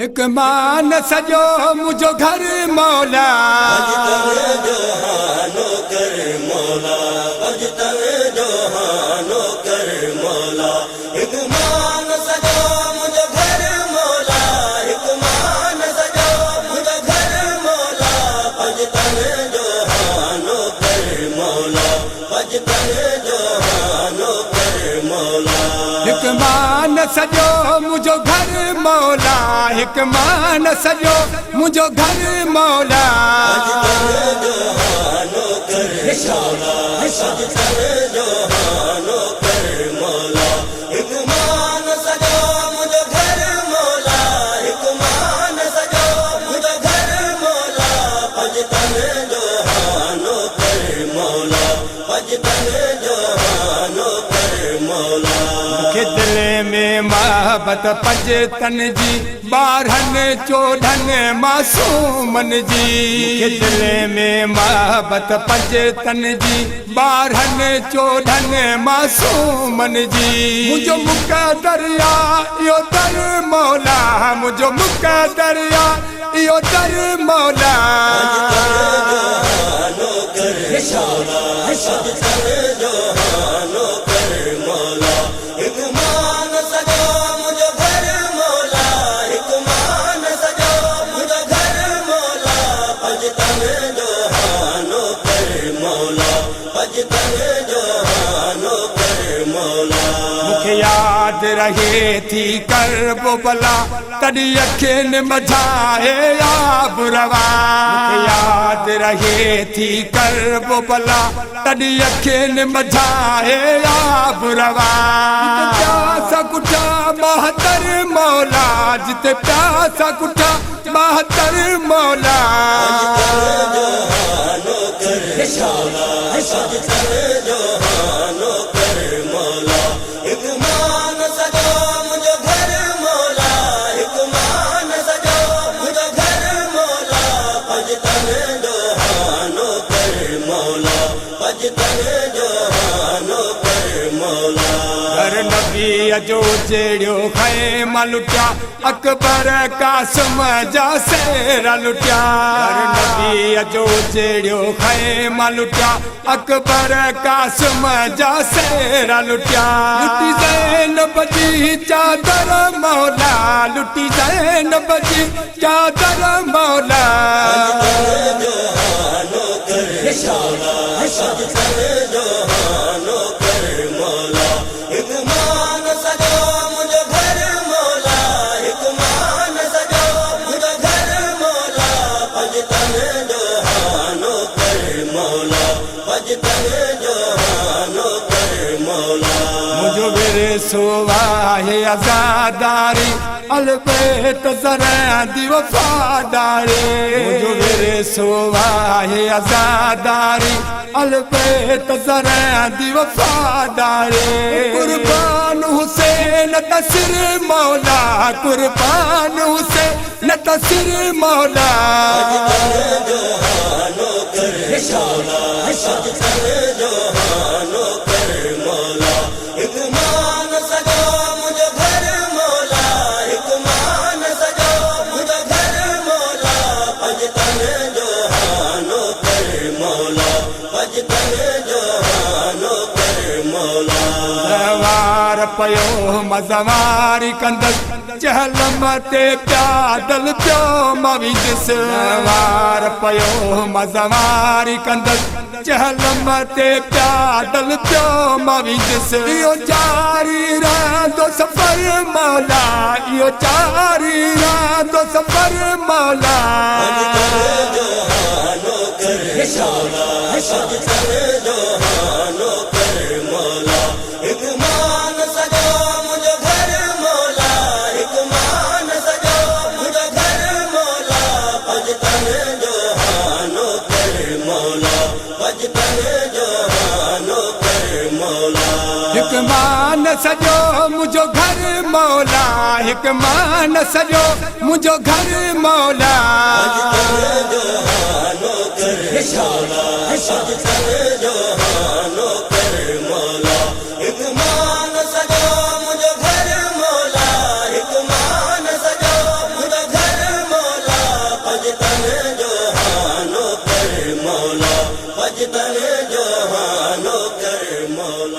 एक मान सजो मुझो घर मौला जोहानो कर मौला अजतन जोहानो कर मौला एक मान सजो मुझो घर मौला एक मान सजो मुझो घर मौला अजतन जोहानो कर मौला अजतन जोहानो कर मौला एक मान सजो मुझो घर मौला एक मान सजो मुझो घर मौला जोहानो कर मौला अजतन जोहानो कर मौला एक मान सजो मुझो घर मौला एक मान सजो मुझो घर मौला अजतन जोहानो कर मौला अजतन जोहानो कर मौला के दिल में मोहब्बत पंजतन जी बारहन चोॾहन मासूमन जी के दिल में मोहब्बत पंजतन जी बारहन चोॾहन मासूमन जी मुझो मुक़दरिया इहो दर मौला मुझो मुक़दरिया इहो दर मौला जोहानो कर मौला अजतन जोहानो कर मौला एक मान सजो मुझो घर मौला एक मान सजो मुझो घर मौला अजतन जोहानो कर मौला अजतन जोहानो कर मौला मुखे याद रहे थी करबो भला तॾहिं अखियुनि मझाए आब रवा मुखे याद रहे थी करबो भला तॾहिं अखियुनि मझाए आब रवा प्यासा कुठा बहतर मौला जिते प्यासा कुठा बहतर मौला जोहानो कर मौला अजतन जोहानो कर मौला एक मान सजो मुझो घर मौला एक मान सजो मुझो घर मौला अजतन जोहानो कर मौला अजतन जोहानो कर मौला घर नबी जो जेड़ियो ख़ैम लुटिया अकबर कासिम जा सेरा लुटिया घर नबी जो जेड़ियो ख़ैम लुटिया अकबर कासिम जा सेरा लुटिया लुटी ज़ैनब जी चादर मौला लुटी ज़ैनब जी चादर मौला जोहानो कर मौला अजतन जोहानो कर मौला एक मान सजो मुझो घर मौला एक मान सजो मुझो घर मौला अजतन जोहानो कर मौला अजतन जोहानो कर मौला मुझो मेरे सोवाहे आजादारी अलबेत जरा दी वफादारी मुझो मेरे सोवाहे आजादारी अलबेत जरा दी वफादारी कुर्बान हुसैन तसिर मौला कुर्बान हुसैन तसिर मौला जोहानो कर मौला अजतन जोहानो कर मौला एक मान सजो मुझो घर मौला एक मान सजो मुझो घर मौला अजतन जोहानो कर मौला अजतन जोहानो कर मौला सवार पयो मज़वारी कंदस चहलम ते प्यादल पियो मविद सवार पयो मज़वारी कंदस चहलम ते प्यादल पियो मविद इहो जारी रहंदो सफ़र मौला इहो जारी रहंदो सफ़र मौला जोहानो कर मौला अजतन जोहानो कर मौला एक मान सजो मुझो घर मौला एक मान सजो मुझो घर मौला अजतन जोहानो कर मौला अजतन जोहानो कर मौला एक मान सजो मुझो घर मौला एक मान सजो मुझो घर मौला जोहानो कर मौला अजतन जोहानो कर मौला एक मान सजो मुझो घर मौला एक मान सजो मुझो घर मौला, भजतन जो हाँ नौकर मौला।